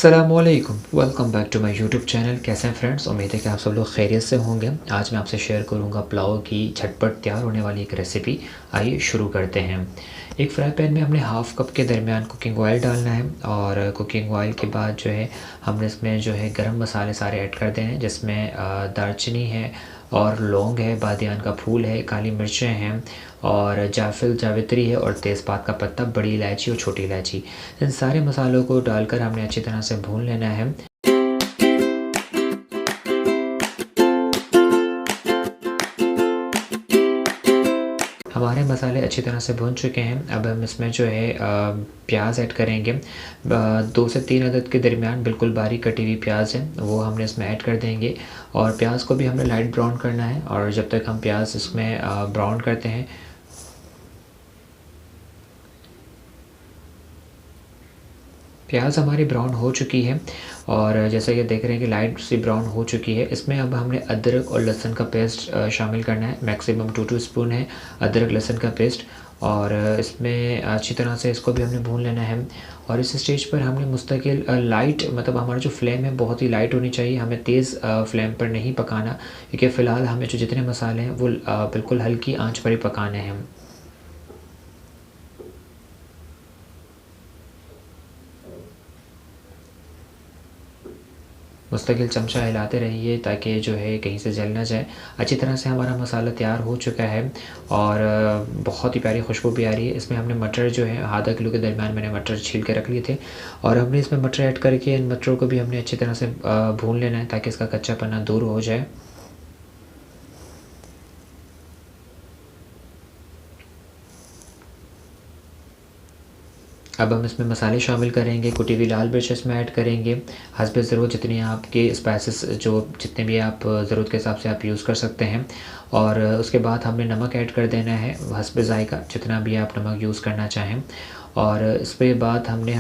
अस्सलामुअलैकुम, welcome back to my YouTube channel. कैसे हैं फ्रेंड्स? उम्मीद है कि आप सब लोग खैरियत से होंगे। आज मैं आपसे शेयर करूंगा पुलाव की झटपट तैयार होने वाली एक रेसिपी। आइए शुरू करते हैं। एक फ्राई पैन में हमने हाफ़ कप के दरमियान कुकिंग ऑयल डालना है और कुकिंग ऑयल के बाद जो है हमने इसमें जो है गरम मसाले सारे ऐड कर देने हैं, जिसमें दालचीनी है और लौंग है, बादियान का फूल है, काली मिर्चें हैं और जायफल जावित्री है और तेज़पात का पत्ता, बड़ी इलायची और छोटी इलायची। इन सारे मसालों को डालकर हमने अच्छी तरह से भून लेना है। हमारे मसाले अच्छी तरह से भून चुके हैं। अब हम इसमें जो है प्याज ऐड करेंगे। 2 से 3 अदद के दरमियान बिल्कुल बारीक कटी हुई प्याज है, वो हमने इसमें ऐड कर देंगे और प्याज को भी हमने लाइट ब्राउन करना है। और जब तक हम प्याज इसमें ब्राउन करते हैं, प्याज हमारी ब्राउन हो चुकी है और जैसा कि देख रहे हैं कि लाइट सी ब्राउन हो चुकी है। इसमें अब हमने अदरक और लहसुन का पेस्ट शामिल करना है। मैक्सिमम 2 टीस्पून है अदरक लहसुन का पेस्ट और इसमें अच्छी तरह से इसको भी हमने भून लेना है। और इस स्टेज पर हमने मुस्तकिल लाइट, मतलब हमारा जो फ्लेम है बहुत ही लाइट होनी चाहिए, हमें तेज़ फ्लेम पर नहीं पकाना, क्योंकि फ़िलहाल हमें जो जितने मसाले हैं वो बिल्कुल हल्की आंच पर ही पकाने हैं। मुस्तकिल चमचा हिलाते रहिए ताकि जो है कहीं से जल ना जाए। अच्छी तरह से हमारा मसाला तैयार हो चुका है और बहुत ही प्यारी खुशबू भी आ रही है। इसमें हमने मटर जो है आधा किलो के दरमियान मैंने मटर छील के रख लिए थे और हमने इसमें मटर ऐड करके इन मटरों को भी हमने अच्छी तरह से भून लेना है ताकि इसका कच्चापना दूर हो जाए। अब हम इसमें मसाले शामिल करेंगे। कुटी हुई लाल मिर्च इसमें ऐड करेंगे हस्बे ज़रूरत, जितनी आपके स्पाइसेस जो जितने भी आप ज़रूरत के हिसाब से आप यूज़ कर सकते हैं। और उसके बाद हमने नमक ऐड कर देना है हस्बे ज़ायक़ा, जितना भी आप नमक यूज़ करना चाहें। और इसके बाद हमने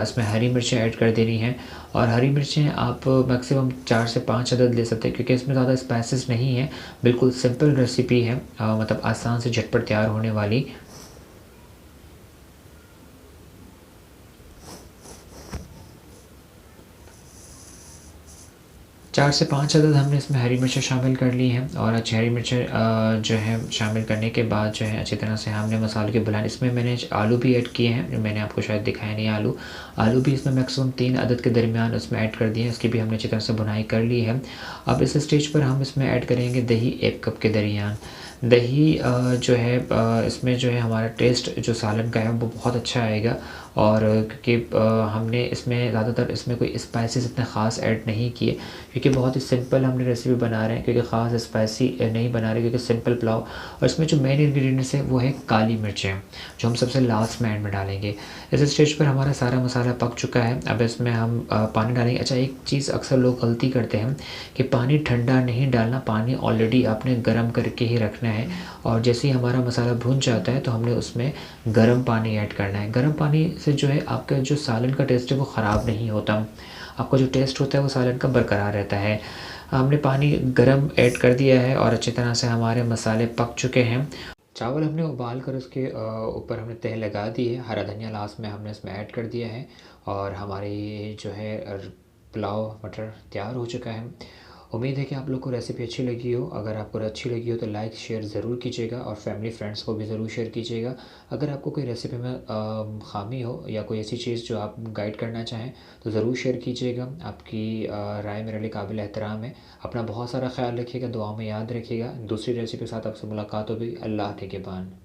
इसमें हरी मिर्चें ऐड कर देनी हैं और हरी मिर्चें आप मैक्सिमम 4 से 5 अदद ले सकते हैं, क्योंकि इसमें ज़्यादा स्पाइसेस नहीं है। बिल्कुल सिंपल रेसिपी है, मतलब आसान से झटपट तैयार होने वाली। 4 से 5 अदद हमने इसमें हरी मिर्चें शामिल कर ली हैं और अच्छी हरी मिर्चें जो है शामिल करने के बाद जो है अच्छी तरह से हमने मसाले की बुनाई, इसमें मैंने आलू भी ऐड किए हैं, मैंने आपको शायद दिखाया नहीं। आलू भी इसमें मैक्सिमम 3 अदद के दरमियान उसमें ऐड कर दिए हैं, इसकी भी हमने अच्छी तरह से बुनाई कर ली है। अब इस स्टेज पर हम इसमें ऐड करेंगे दही 1 कप के दरमियान। दही जो है इसमें जो है हमारा टेस्ट जो सालन का है वो बहुत अच्छा आएगा। और क्योंकि हमने इसमें ज़्यादातर इसमें कोई स्पाइसेस इतने ख़ास ऐड नहीं किए, क्योंकि बहुत ही सिंपल हमने रेसिपी बना रहे हैं, क्योंकि ख़ास स्पाइसी नहीं बना रहे, क्योंकि सिंपल पुलाव। और इसमें जो मेन इंग्रेडिएंट्स है वो है काली मिर्चें, जो हम सबसे लास्ट में एंड में डालेंगे। इस स्टेज पर हमारा सारा मसाला पक चुका है। अब इसमें हम पानी डालेंगे। अच्छा, एक चीज़ अक्सर लोग गलती करते हैं कि पानी ठंडा नहीं डालना, पानी ऑलरेडी आपने गर्म करके ही रखना है। और जैसे ही हमारा मसाला भुन जाता है तो हमने उसमें गर्म पानी ऐड करना है। गर्म पानी से जो है आपका जो सालन का टेस्ट है वो ख़राब नहीं होता, आपका जो टेस्ट होता है वो सालन का बरकरार रहता है। हमने पानी गरम ऐड कर दिया है और अच्छी तरह से हमारे मसाले पक चुके हैं। चावल हमने उबाल कर उसके ऊपर हमने तह लगा दी है। हरा धनिया लास्ट में हमने इसमें ऐड कर दिया है और हमारी जो है पुलाव मटर तैयार हो चुका है। उम्मीद है कि आप लोग को रेसिपी अच्छी लगी हो। अगर आपको अच्छी लगी हो तो लाइक शेयर ज़रूर कीजिएगा और फैमिली फ्रेंड्स को भी ज़रूर शेयर कीजिएगा। अगर आपको कोई रेसिपी में ख़ामी हो या कोई ऐसी चीज़ जो आप गाइड करना चाहें तो ज़रूर शेयर कीजिएगा। आपकी राय मेरे लिए काबिल एहतराम है। अपना बहुत सारा ख्याल रखिएगा, दुआओं में याद रखिएगा। दूसरी रेसिपी के साथ आपसे मुलाकात होगी। अल्लाह के बाद।